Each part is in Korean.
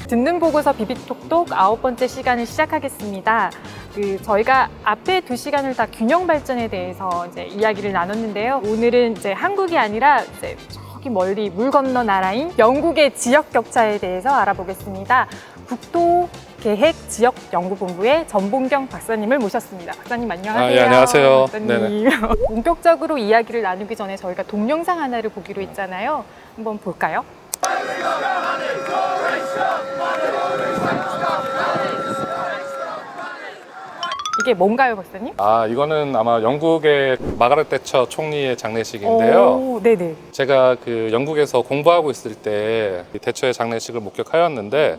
듣는 보고서 비비톡톡 9번째 시간을 시작하겠습니다. 저희가 앞에 2시간을 다 균형 발전에 대해서 이제 이야기를 나눴는데요. 오늘은 이제 한국이 아니라 이제 저기 멀리 물 건너 나라인 영국의 지역 격차에 대해서 알아보겠습니다. 국토계획지역연구본부의 전봉경 박사님을 모셨습니다. 박사님 안녕하세요. 예, 안녕하세요. 박사님. 본격적으로 이야기를 나누기 전에 저희가 동영상 하나를 보기로 했잖아요. 한번 볼까요? 이게 뭔가요, 박사님? 이거는 아마 영국의 마가렛 대처 총리의 장례식인데요. 오, 네네. 제가 영국에서 공부하고 있을 때 대처의 장례식을 목격하였는데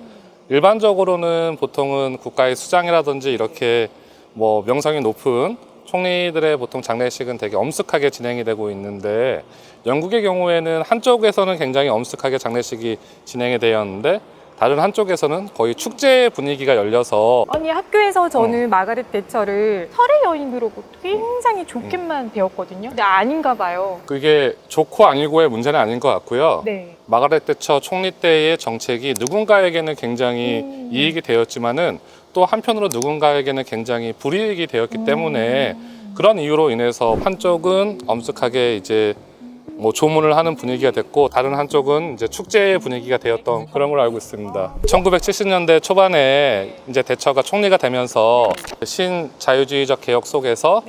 일반적으로는 보통은 국가의 수장이라든지 이렇게 뭐 명성이 높은 총리들의 보통 장례식은 되게 엄숙하게 진행이 되고 있는데 영국의 경우에는 한쪽에서는 굉장히 엄숙하게 장례식이 진행이 되었는데 다른 한쪽에서는 거의 축제 분위기가 열려서 아니 학교에서 저는 마가렛 대처를 설의 여인으로 굉장히 좋게만 배웠거든요. 근데 아닌가 봐요. 그게 좋고 아니고의 문제는 아닌 것 같고요. 네. 마가렛 대처 총리 때의 정책이 누군가에게는 굉장히 이익이 되었지만은 또 한편으로 누군가에게는 굉장히 불이익이 되었기 때문에 그런 이유로 인해서 한쪽은 엄숙하게 이제 뭐 조문을 하는 분위기가 됐고 다른 한쪽은 이제 축제의 분위기가 되었던 그런 걸 알고 있습니다. 1970년대 초반에 이제 대처가 총리가 되면서 신자유주의적 개혁 속에서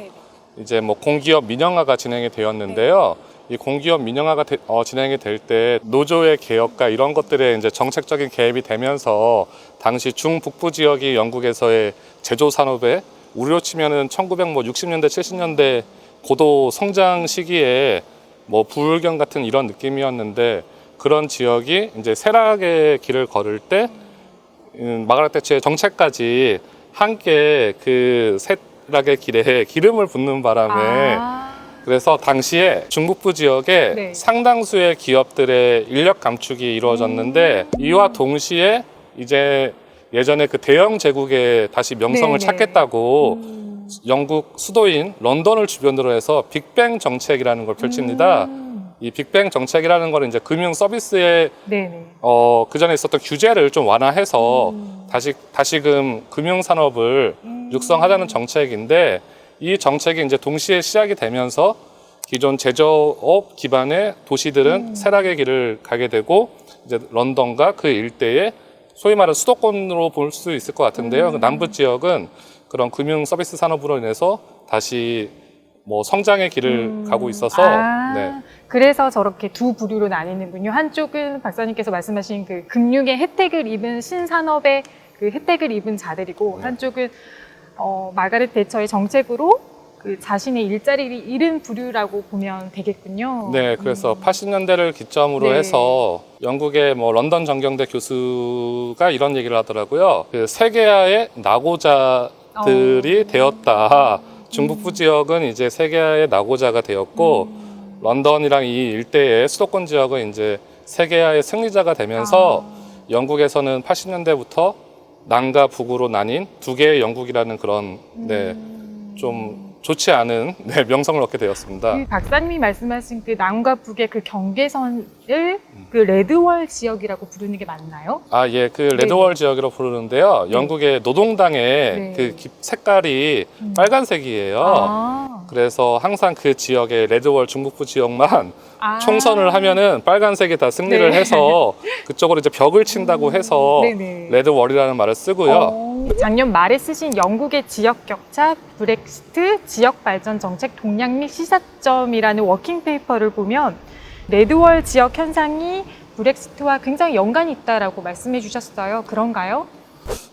이제 뭐 공기업 민영화가 진행이 되었는데요. 이 공기업 민영화가 진행이 될 때 노조의 개혁과 이런 것들에 이제 정책적인 개입이 되면서 당시 중북부 지역이 영국에서의 제조 산업에 우리로 치면은 1960년대 70년대 고도 성장 시기에 뭐 부울경 같은 이런 느낌이었는데 그런 지역이 이제 쇠락의 길을 걸을 때 마가렛 대처의 정책까지 함께 그 쇠락의 길에 기름을 붓는 바람에 그래서 당시에 중북부 지역에 상당수의 기업들의 인력 감축이 이루어졌는데 이와 동시에 이제 예전에 그 대영 제국에 다시 명성을 찾겠다고 영국 수도인 런던을 주변으로 해서 빅뱅 정책이라는 걸 펼칩니다. 이 빅뱅 정책이라는 거는 이제 금융 서비스에 그 전에 있었던 규제를 좀 완화해서 다시금 금융 산업을 육성하자는 정책인데 이 정책이 이제 동시에 시작이 되면서 기존 제조업 기반의 도시들은 쇠락의 길을 가게 되고 이제 런던과 그 일대에 소위 말하는 수도권으로 볼 수 있을 것 같은데요. 그 남부 지역은 그런 금융 서비스 산업으로 인해서 다시 뭐 성장의 길을 가고 있어서 그래서 저렇게 두 부류로 나뉘는군요. 한쪽은 박사님께서 말씀하신 그 금융의 혜택을 입은 신산업의 그 혜택을 입은 자들이고 한쪽은 마가렛 대처의 정책으로 그 자신의 일자리를 잃은 부류라고 보면 되겠군요. 네, 그래서 80년대를 기점으로 해서 영국의 뭐 런던 정경대 교수가 이런 얘기를 하더라고요. 그 세계화의 낙오자들이 되었다. 중북부 지역은 이제 세계화의 낙오자가 되었고 런던이랑 이 일대의 수도권 지역은 이제 세계화의 승리자가 되면서 영국에서는 80년대부터 남과 북으로 나뉜 두 개의 영국이라는 그런 좀 좋지 않은 명성을 얻게 되었습니다. 그 박사님이 말씀하신 그 남과 북의 그 경계선을 그 레드월 지역이라고 부르는 게 맞나요? 예, 그 레드월 지역이라고 부르는데요. 영국의 노동당의 그 색깔이 빨간색이에요. 그래서 항상 그 지역의 레드월 중북부 지역만 총선을 하면은 빨간색이 다 승리를 해서 그쪽으로 이제 벽을 친다고 해서 레드월이라는 말을 쓰고요. 작년 말에 쓰신 영국의 지역 격차, 브렉시트, 지역 발전 정책 동향 및 시사점이라는 워킹 페이퍼를 보면 레드월 지역 현상이 브렉시트와 굉장히 연관이 있다라고 말씀해 주셨어요. 그런가요?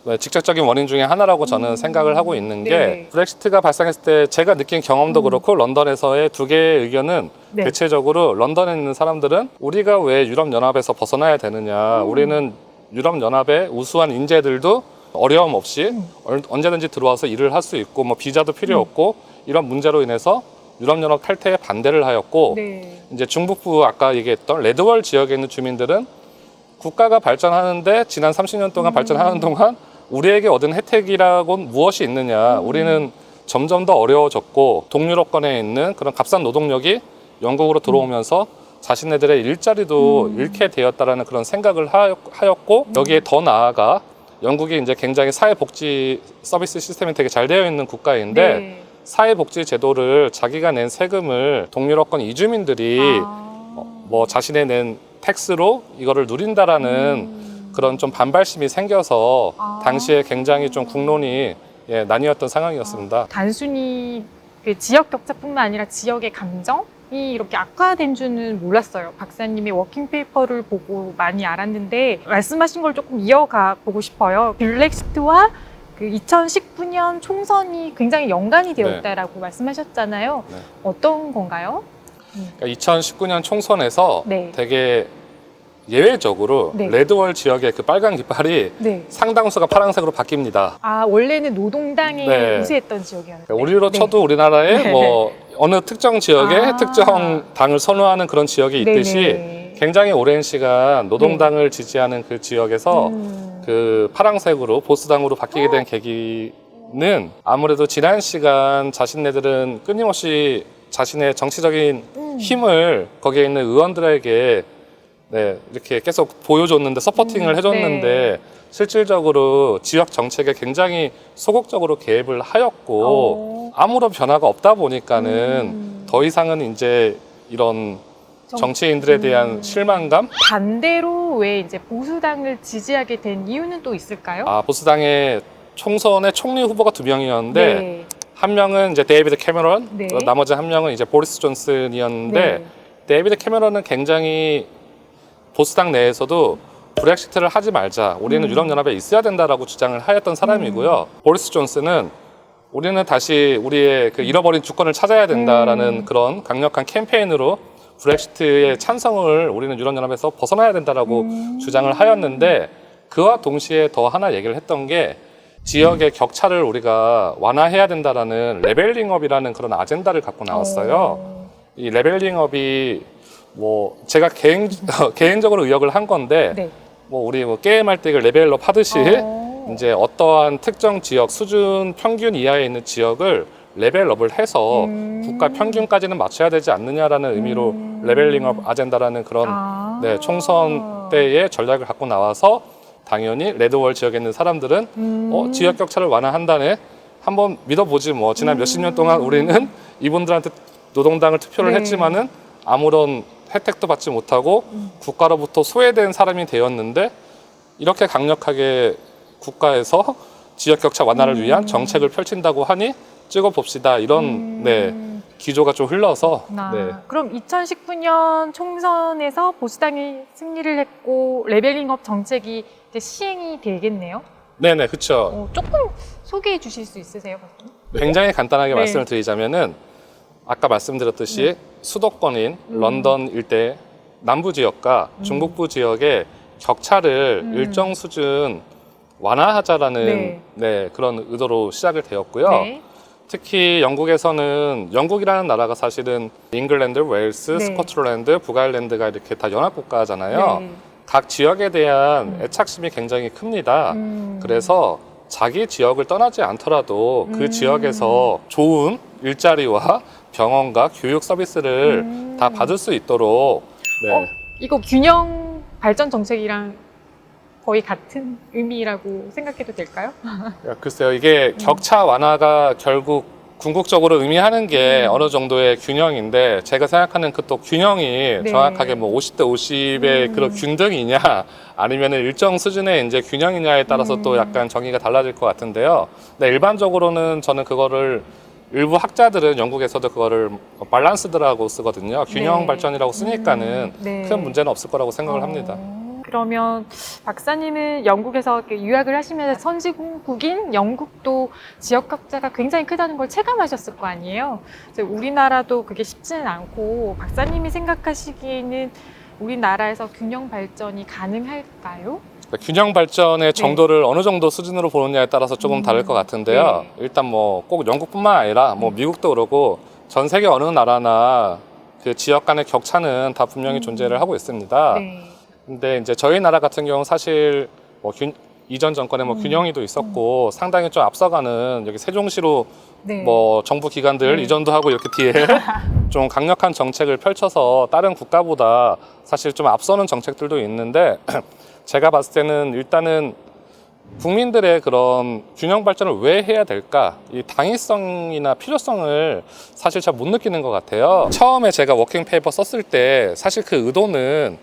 네, 직접적인 원인 중에 하나라고 저는 생각을 하고 있는 게 브렉시트가 발생했을 때 제가 느낀 경험도 그렇고 런던에서의 두 개의 의견은 대체적으로 런던에 있는 사람들은 우리가 왜 유럽연합에서 벗어나야 되느냐 우리는 유럽연합의 우수한 인재들도 어려움 없이 언제든지 들어와서 일을 할 수 있고 뭐 비자도 필요 없고 이런 문제로 인해서 유럽연합 탈퇴에 반대를 하였고 이제 중북부 아까 얘기했던 레드월 지역에 있는 주민들은 국가가 발전하는데 지난 30년 동안 발전하는 동안 우리에게 얻은 혜택이라고는 무엇이 있느냐 우리는 점점 더 어려워졌고 동유럽권에 있는 그런 값싼 노동력이 영국으로 들어오면서 자신네들의 일자리도 잃게 되었다라는 그런 생각을 하였고 여기에 더 나아가 영국이 이제 굉장히 사회복지 서비스 시스템이 되게 잘 되어 있는 국가인데 네. 사회복지 제도를 자기가 낸 세금을 동유럽권 이주민들이 뭐 자신의 낸 텍스로 이거를 누린다라는 그런 좀 반발심이 생겨서 당시에 굉장히 좀 국론이 나뉘었던 상황이었습니다. 단순히 그 지역 격차뿐만 아니라 지역의 감정이 이렇게 악화된 줄은 몰랐어요. 박사님의 워킹 페이퍼를 보고 많이 알았는데 말씀하신 걸 조금 이어가 보고 싶어요. 블랙시트와 그 2019년 총선이 굉장히 연관이 되어 있다라고 말씀하셨잖아요. 네. 어떤 건가요? 그러니까 2019년 총선에서 네. 되게 예외적으로 네. 레드월 지역의 그 빨간 깃발이 네. 상당수가 파란색으로 바뀝니다. 아, 원래는 노동당이 네. 우세했던 지역이었는데. 그러니까 우리로 네. 쳐도 우리나라에 네. 뭐 어느 특정 지역에 아. 특정 당을 선호하는 그런 지역이 있듯이 네네. 굉장히 오랜 시간 노동당을 지지하는 그 지역에서 그 파란색으로 보수당으로 바뀌게 된 계기는 아무래도 지난 시간 자신네들은 끊임없이 자신의 정치적인 힘을 거기에 있는 의원들에게 이렇게 계속 보여줬는데 서포팅을 해줬는데 실질적으로 지역 정책에 굉장히 소극적으로 개입을 하였고 아무런 변화가 없다 보니까는 더 이상은 이제 이런 정치인들에 대한 실망감? 반대로 왜 이제 보수당을 지지하게 된 이유는 또 있을까요? 보수당의 총선의 총리 후보가 2명이었는데 네. 한 명은 이제 데이비드 캐머런, 네. 나머지 한 명은 이제 보리스 존슨이었는데 네. 데이비드 캐머런은 굉장히 보수당 내에서도 브렉시트를 하지 말자, 우리는 유럽연합에 있어야 된다라고 주장을 하였던 사람이고요. 보리스 존슨은 우리는 다시 우리의 그 잃어버린 주권을 찾아야 된다라는 그런 강력한 캠페인으로 브렉시트의 찬성을 우리는 유럽연합에서 벗어나야 된다라고 주장을 하였는데 그와 동시에 더 하나 얘기를 했던 게 지역의 격차를 우리가 완화해야 된다라는 레벨링업이라는 그런 아젠다를 갖고 나왔어요. 이 레벨링업이 뭐 제가 개인적으로 의역을 한 건데 네. 뭐 우리 뭐 게임할 때 그 레벨업 하듯이 이제 어떠한 특정 지역 수준 평균 이하에 있는 지역을 레벨업을 해서 국가 평균까지는 맞춰야 되지 않느냐라는 의미로 레벨링업 아젠다라는 그런 총선 때의 전략을 갖고 나와서 당연히 레드월 지역에 있는 사람들은 지역 격차를 완화한다네 한번 믿어보지 뭐 지난 몇십 년 동안 우리는 이분들한테 노동당을 투표를 네. 했지만은 아무런 혜택도 받지 못하고 국가로부터 소외된 사람이 되었는데 이렇게 강력하게 국가에서 지역 격차 완화를 위한 정책을 펼친다고 하니 찍어봅시다 이런 기조가 좀 흘러서 그럼 2019년 총선에서 보수당이 승리를 했고 레벨링업 정책이 이제 시행이 되겠네요. 네네 그렇죠. 조금 소개해 주실 수 있으세요? 굉장히 간단하게 네. 말씀을 드리자면은 아까 말씀드렸듯이 수도권인 런던 일대 남부 지역과 중북부 지역의 격차를 일정 수준 완화하자라는 그런 의도로 시작을 되었고요. 네. 특히 영국에서는 영국이라는 나라가 사실은 잉글랜드, 웨일스, 스코틀랜드, 북아일랜드가 이렇게 다 연합국가잖아요. 네. 각 지역에 대한 애착심이 굉장히 큽니다. 그래서 자기 지역을 떠나지 않더라도 그 지역에서 좋은 일자리와 병원과 교육 서비스를 다 받을 수 있도록 이거 균형 발전 정책이랑 거의 같은 의미라고 생각해도 될까요? 글쎄요, 이게 격차 완화가 결국 궁극적으로 의미하는 게 어느 정도의 균형인데 제가 생각하는 그 또 균형이 정확하게 뭐 50대 50의 그런 균등이냐 아니면 일정 수준의 이제 균형이냐에 따라서 또 약간 정의가 달라질 것 같은데요. 근데 일반적으로는 저는 그거를 일부 학자들은 영국에서도 그거를 밸런스드라고 쓰거든요. 균형 발전이라고 쓰니까는 큰 문제는 없을 거라고 생각을 합니다. 그러면 박사님은 영국에서 유학을 하시면서 선진국인 영국도 지역 격차가 굉장히 크다는 걸 체감하셨을 거 아니에요. 우리나라도 그게 쉽지는 않고 박사님이 생각하시기에는 우리나라에서 균형 발전이 가능할까요? 균형 발전의 정도를 어느 정도 수준으로 보느냐에 따라서 조금 다를 것 같은데요. 일단 뭐 꼭 영국뿐만 아니라 뭐 미국도 그러고 전 세계 어느 나라나 그 지역 간의 격차는 다 분명히 존재를 하고 있습니다. 근데 이제 저희 나라 같은 경우는 사실 뭐 이전 정권에 뭐 균형이도 있었고 상당히 좀 앞서가는 여기 세종시로 뭐 정부 기관들 이전도 하고 이렇게 뒤에 좀 강력한 정책을 펼쳐서 다른 국가보다 사실 좀 앞서는 정책들도 있는데 제가 봤을 때는 일단은 국민들의 그런 균형 발전을 왜 해야 될까? 이 당위성이나 필요성을 사실 잘 못 느끼는 것 같아요. 처음에 제가 워킹 페이퍼 썼을 때 사실 그 의도는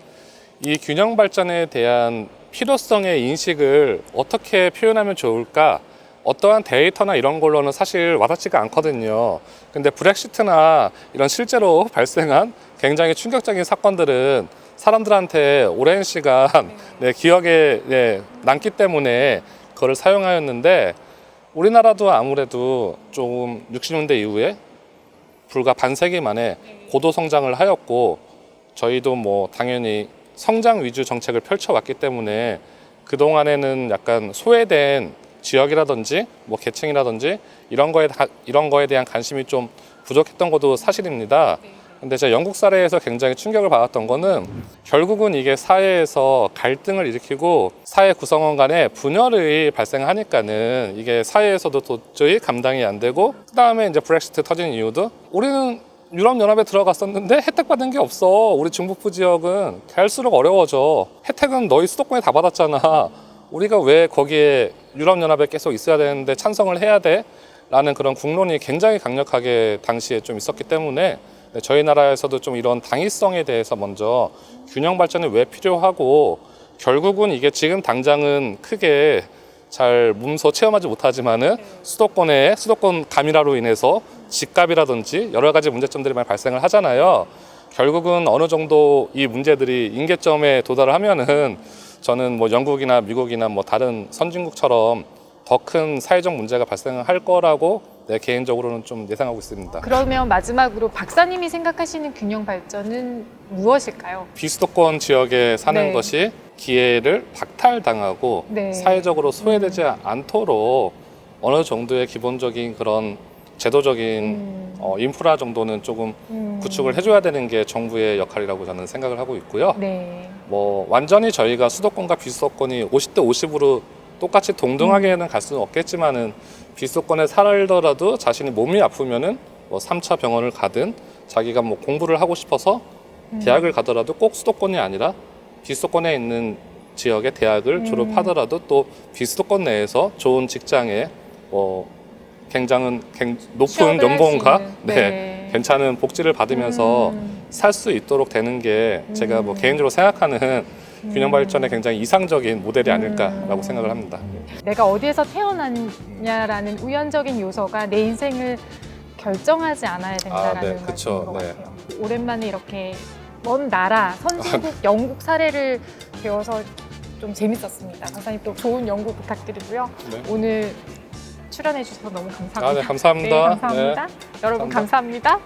이 균형 발전에 대한 필요성의 인식을 어떻게 표현하면 좋을까? 어떠한 데이터나 이런 걸로는 사실 와닿지가 않거든요. 근데 브렉시트나 이런 실제로 발생한 굉장히 충격적인 사건들은 사람들한테 오랜 시간 기억에 남기 때문에 그걸 사용하였는데 우리나라도 아무래도 좀 60년대 이후에 불과 반세기 만에 고도 성장을 하였고 저희도 뭐 당연히 성장 위주 정책을 펼쳐왔기 때문에 그동안에는 약간 소외된 지역이라든지 뭐 계층이라든지 이런 거에 대한 관심이 좀 부족했던 것도 사실입니다. 근데 제가 영국 사례에서 굉장히 충격을 받았던 거는 결국은 이게 사회에서 갈등을 일으키고 사회 구성원 간의 분열이 발생하니까는 이게 사회에서도 도저히 감당이 안 되고 그다음에 이제 브렉시트 터진 이유도 우리는 유럽연합에 들어갔었는데 혜택 받은 게 없어. 우리 중북부 지역은 갈수록 어려워져. 혜택은 너희 수도권에 다 받았잖아. 우리가 왜 거기에 유럽연합에 계속 있어야 되는데 찬성을 해야 돼? 라는 그런 국론이 굉장히 강력하게 당시에 좀 있었기 때문에 저희 나라에서도 좀 이런 당위성에 대해서 먼저 균형 발전이 왜 필요하고 결국은 이게 지금 당장은 크게 잘 몸소 체험하지 못하지만은 수도권 가밀화로 인해서 집값이라든지 여러 가지 문제점들이 많이 발생을 하잖아요. 결국은 어느 정도 이 문제들이 임계점에 도달을 하면은 저는 뭐 영국이나 미국이나 뭐 다른 선진국처럼 더 큰 사회적 문제가 발생할 거라고 개인적으로는 좀 예상하고 있습니다. 그러면 마지막으로 박사님이 생각하시는 균형 발전은 무엇일까요? 비수도권 지역에 사는 것이 기회를 박탈당하고 사회적으로 소외되지 않도록 어느 정도의 기본적인 그런 제도적인 인프라 정도는 조금 구축을 해줘야 되는 게 정부의 역할이라고 저는 생각을 하고 있고요. 뭐 완전히 저희가 수도권과 비수도권이 50대 50으로 똑같이 동등하게는 갈 수는 없겠지만은 비수도권에 살더라도 자신이 몸이 아프면은 뭐 3차 병원을 가든 자기가 뭐 공부를 하고 싶어서 대학을 가더라도 꼭 수도권이 아니라 비수도권에 있는 지역의 대학을 졸업하더라도 또 비수도권 내에서 좋은 직장에 뭐 굉장히 높은 연봉과 괜찮은 복지를 받으면서 살 수 있도록 되는 게 제가 뭐 개인적으로 생각하는 균형 발전의 굉장히 이상적인 모델이 아닐까라고 생각을 합니다. 내가 어디에서 태어났냐라는 우연적인 요소가 내 인생을 결정하지 않아야 된다라는 말씀인 것 같아요. 오랜만에 이렇게 먼 나라, 선진국 영국 사례를 배워서 좀 재밌었습니다. 박사님 또 좋은 연구 부탁드리고요. 오늘 출연해 주셔서 너무 감사합니다. 감사합니다. 감사합니다. 여러분 감사합니다.